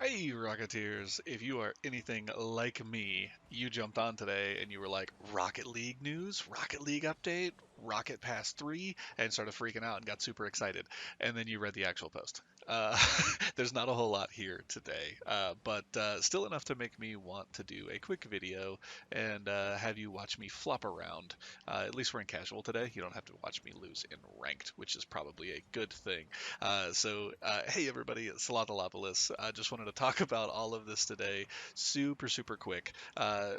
Hey, Rocketeers! If you are anything like me, you jumped on today and you were like, Rocket League news, Rocket League update, Rocket Pass 3, and started freaking out and got super excited. And then you read the actual post. Uh, there's not a whole lot here today, but still enough to make me want to do a quick video and have you watch me flop around. At least we're in casual today. You don't have to watch me lose in ranked, which is probably a good thing. Hey everybody, it's Salatalopoulos. I just wanted to talk about all of this today, super quick.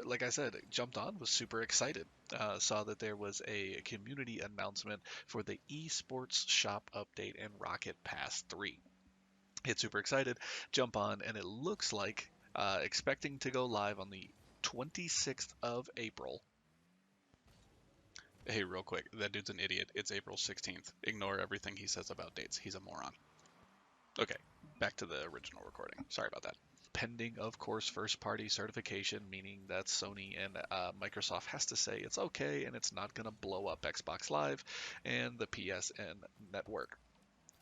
Like I said, jumped on, was super excited. Saw that there was a community announcement for the Esports shop update and Rocket Pass 3. Get super excited, jump on, and it looks like expecting to go live on the 26th of April. Hey, real quick, that dude's an idiot. It's April 16th. Ignore everything he says about dates. He's a moron. Okay, back to the original recording. Sorry about that. Pending, of course, first party certification, meaning that Sony and Microsoft has to say it's okay and it's not going to blow up Xbox Live and the PSN network.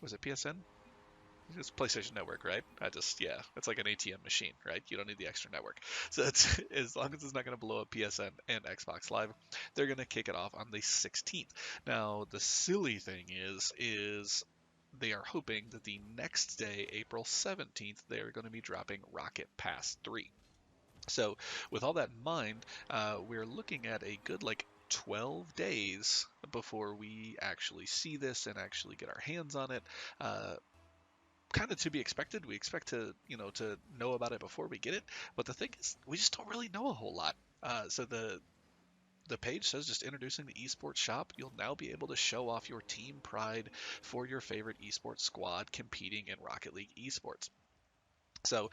Was it PSN? It's PlayStation Network, right? Yeah, it's like an ATM machine, right? You don't need the extra network. So it's, as long as it's not going to blow up PSN and Xbox Live, they're going to kick it off on the 16th. Now, the silly thing is they are hoping that the next day, April 17th, they are going to be dropping Rocket Pass 3. So, with all that in mind, we're looking at a good 12 days before we actually see this and actually get our hands on it. Kind of to be expected. We expect to know about it before we get it. But the thing is, we just don't really know a whole lot. So the page says just introducing the esports shop. You'll now be able to show off your team pride for your favorite esports squad competing in Rocket League esports. So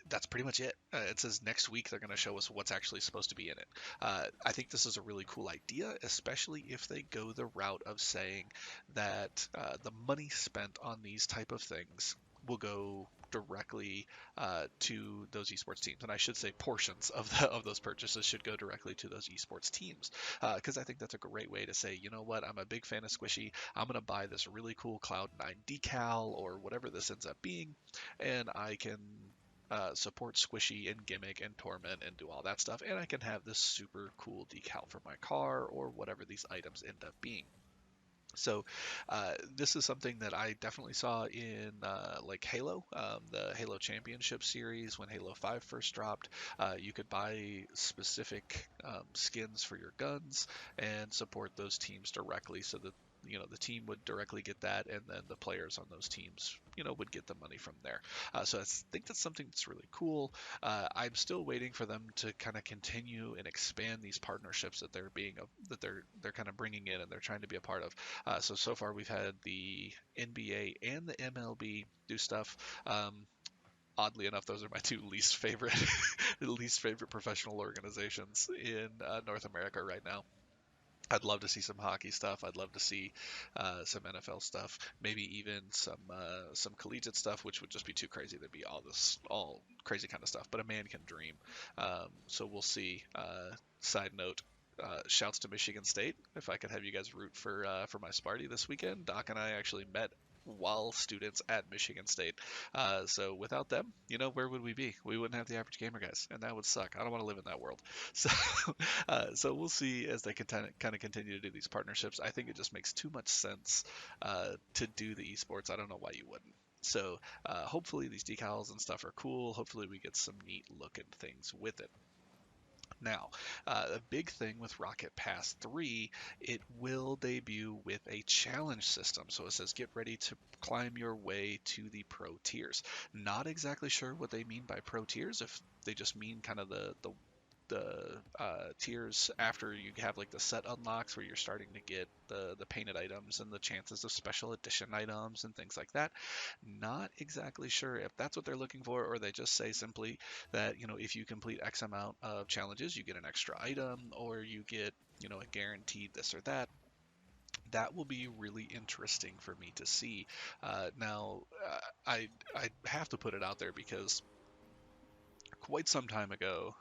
that's pretty much it. It says next week they're going to show us what's actually supposed to be in it. I think this is a really cool idea, especially if they go the route of saying that the money spent on these type of things will go directly to those esports teams, and I should say portions of those purchases should go directly to those esports teams, because I think that's a great way to say, you know what, I'm a big fan of Squishy. I'm gonna buy this really cool Cloud9 decal or whatever this ends up being, and I can support Squishy and Gimmick and Torment and do all that stuff, and I can have this super cool decal for my car or whatever these items end up being. So this is something that I definitely saw in like Halo, the Halo Championship series when Halo 5 first dropped. You could buy specific skins for your guns and support those teams directly, so that the team would directly get that, and then the players on those teams would get the money from there. So think that's something that's really cool. I'm still waiting for them to kind of continue and expand these partnerships that they're kind of bringing in and they're trying to be a part of. So far we've had the NBA and the MLB do stuff. Oddly enough, those are my two least favorite, least favorite professional organizations in North America right now. I'd love to see some hockey stuff. I'd love to see some NFL stuff, maybe even some collegiate stuff, which would just be too crazy. There'd be all crazy kind of stuff. But a man can dream. So we'll see. Side note: shouts to Michigan State. If I could have you guys root for my Sparty this weekend. Doc and I actually met while students at Michigan State. So without them, where would we be? We wouldn't have the average gamer guys, and that would suck. I don't want to live in that world. So, so we'll see as they kind of continue to do these partnerships. I think it just makes too much sense to do the esports. I don't know why you wouldn't. So hopefully these decals and stuff are cool. Hopefully we get some neat looking things with it. Now, the big thing with Rocket Pass 3, it will debut with a challenge system. So it says get ready to climb your way to the pro tiers. Not exactly sure what they mean by pro tiers, if they just mean kind of the tiers after you have like the set unlocks where you're starting to get the painted items and the chances of special edition items and things like that. Not exactly sure if that's what they're looking for, or they just say simply that if you complete X amount of challenges, you get an extra item, or you get a guaranteed this or that. That will be really interesting for me to see. Now, I have to put it out there because quite some time ago,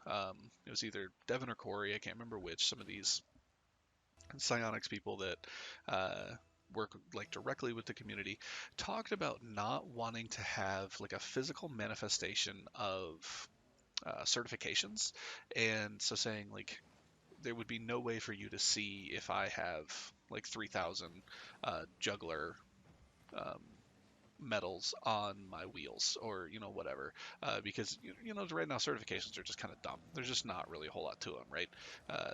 it was either Devin or Corey, I can't remember which, some of these psionics people that work like directly with the community, talked about not wanting to have like a physical manifestation of certifications, and so saying like there would be no way for you to see if I have like 3,000 juggler um, medals on my wheels or whatever, because right now certifications are just kind of dumb. There's just not really a whole lot to them, right?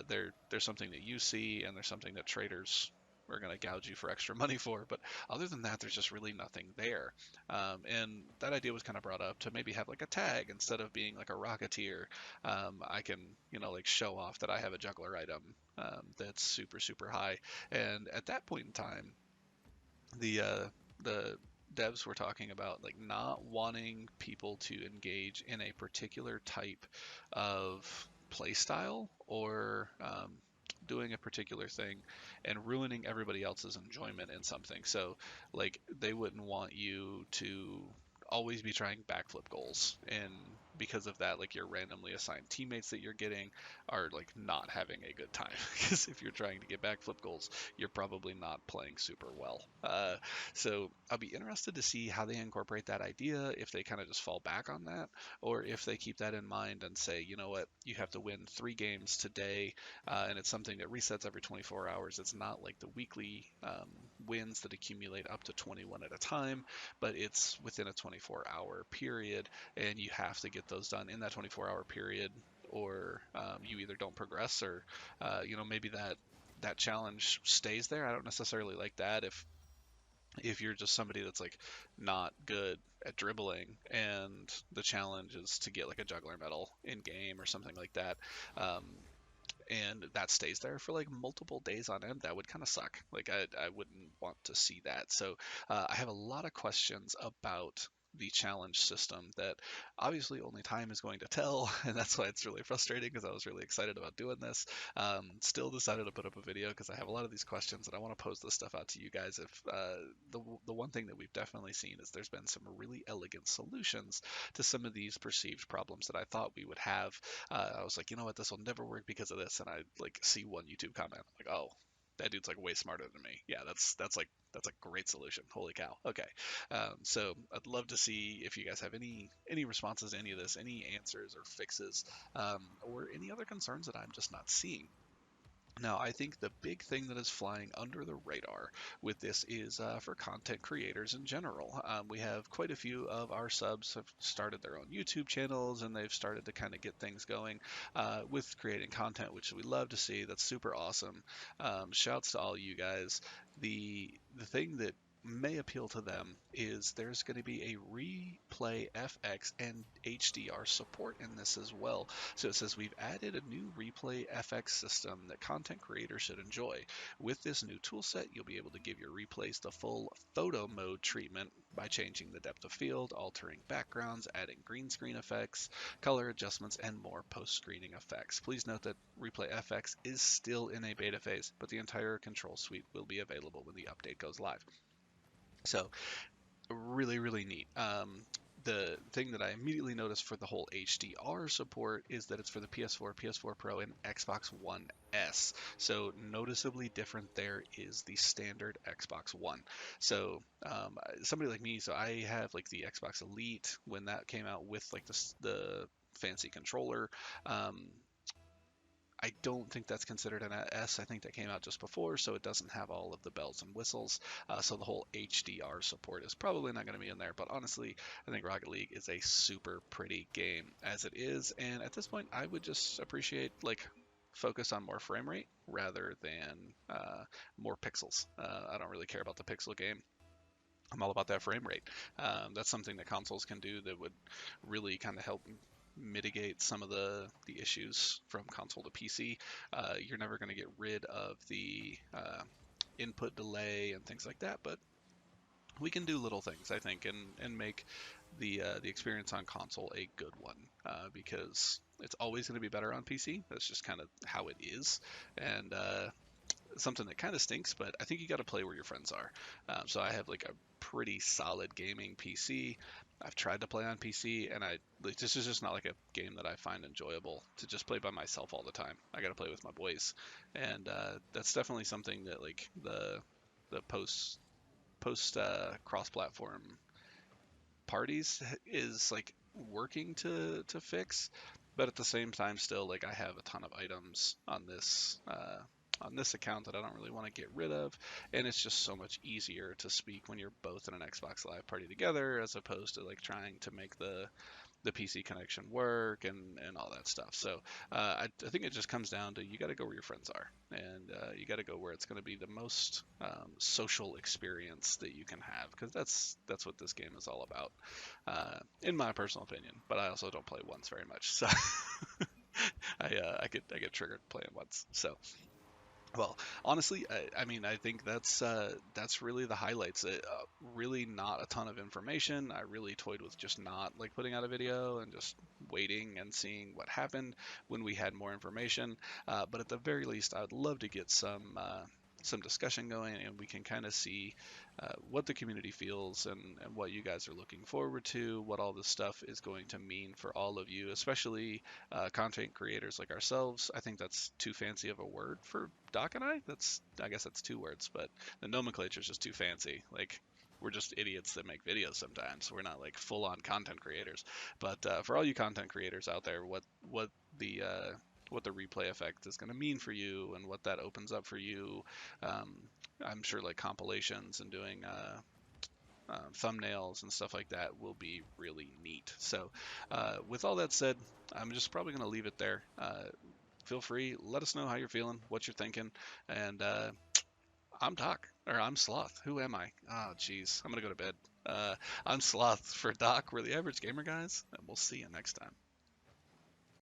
There's something that you see and there's something that traders are going to gouge you for extra money for, but other than that there's just really nothing there. And that idea was kind of brought up to maybe have like a tag instead of being like a rocketeer. I can like show off that I have a juggler item that's super super high, and at that point in time the devs were talking about like not wanting people to engage in a particular type of play style or doing a particular thing and ruining everybody else's enjoyment in something. So like they wouldn't want you to always be trying backflip goals, and because of that like your randomly assigned teammates that you're getting are like not having a good time because if you're trying to get backflip goals you're probably not playing super well. So I'll be interested to see how they incorporate that idea, if they kind of just fall back on that, or if they keep that in mind and say, you know what, you have to win 3 games today, and it's something that resets every 24 hours. It's not like the weekly wins that accumulate up to 21 at a time, but it's within a 24-hour period, and you have to get those done in that 24-hour period, or you either don't progress, or maybe that challenge stays there. I don't necessarily like that if you're just somebody that's like not good at dribbling and the challenge is to get like a juggler medal in game or something like that. Um, and that stays there for like multiple days on end, that would kind of suck. Like I wouldn't want to see that. So I have a lot of questions about the challenge system that obviously only time is going to tell, and that's why it's really frustrating because I was really excited about doing this. Still decided to put up a video because I have a lot of these questions and I want to pose this stuff out to you guys. If the one thing that we've definitely seen is there's been some really elegant solutions to some of these perceived problems that I thought we would have. I was like, you know what, this will never work because of this, and I like see one YouTube comment, I'm like, oh, that dude's like way smarter than me. Yeah, that's a great solution. Holy cow. Okay, so I'd love to see if you guys have any responses to any of this, any answers or fixes, or any other concerns that I'm just not seeing. Now, I think the big thing that is flying under the radar with this is for content creators in general. We have quite a few of our subs have started their own YouTube channels, and they've started to kind of get things going with creating content, which we love to see. That's super awesome. Shouts to all you guys. The thing that may appeal to them is there's going to be a replay FX and HDR support in this as well. So it says we've added a new replay FX system that content creators should enjoy. With this new toolset, you'll be able to give your replays the full photo mode treatment by changing the depth of field, altering backgrounds, adding green screen effects, color adjustments, and more post-screening effects. Please note that Replay FX is still in a beta phase, but the entire control suite will be available when the update goes live. So really, really neat. The thing that I immediately noticed for the whole HDR support is that it's for the PS4, PS4 Pro, and Xbox One S. So noticeably different there is the standard Xbox One. So somebody like me, so I have like the Xbox Elite when that came out with like the fancy controller. Um, I don't think that's considered an S. I think that came out just before, so it doesn't have all of the bells and whistles. So the whole HDR support is probably not going to be in there. But honestly, I think Rocket League is a super pretty game as it is. And at this point, I would just appreciate like focus on more frame rate rather than more pixels. I don't really care about the pixel game. I'm all about that frame rate. That's something that consoles can do that would really kind of help mitigate some of the issues from console to PC. You're never going to get rid of the input delay and things like that, but we can do little things, I think, and make the experience on console a good one, because it's always going to be better on PC. That's just kind of how it is, and something that kind of stinks, but I think you got to play where your friends are. So I have like a pretty solid gaming PC. I've tried to play on PC, and this is just not like a game that I find enjoyable to just play by myself all the time. I got to play with my boys, and that's definitely something that like the post cross platform parties is like working to fix, but at the same time, still like I have a ton of items on this account that I don't really want to get rid of, and it's just so much easier to speak when you're both in an Xbox Live party together as opposed to like trying to make the PC connection work and all that stuff. So I think it just comes down to you got to go where your friends are, and you got to go where it's going to be the most social experience that you can have, because that's what this game is all about, in my personal opinion. But I also don't play once very much, so I get triggered playing once. So well, honestly, I mean, I think that's really the highlights. Really, not a ton of information. I really toyed with just not like putting out a video and just waiting and seeing what happened when we had more information. But at the very least, I would love to get some discussion going, and we can kind of see what the community feels and what you guys are looking forward to, what all this stuff is going to mean for all of you, especially content creators like ourselves. I think that's too fancy of a word for Doc and I. I guess that's two words, but the nomenclature is just too fancy. Like we're just idiots that make videos sometimes. We're not like full on content creators. But for all you content creators out there, the what the replay effect is going to mean for you and what that opens up for you. Um, I'm sure like compilations and doing thumbnails and stuff like that will be really neat. So, with all that said, I'm just probably going to leave it there. Feel free, let us know how you're feeling, what you're thinking, and I'm Doc, or I'm Sloth. Who am I? Oh, jeez, I'm going to go to bed. I'm Sloth for Doc. We're the Average Gamer guys, and we'll see you next time.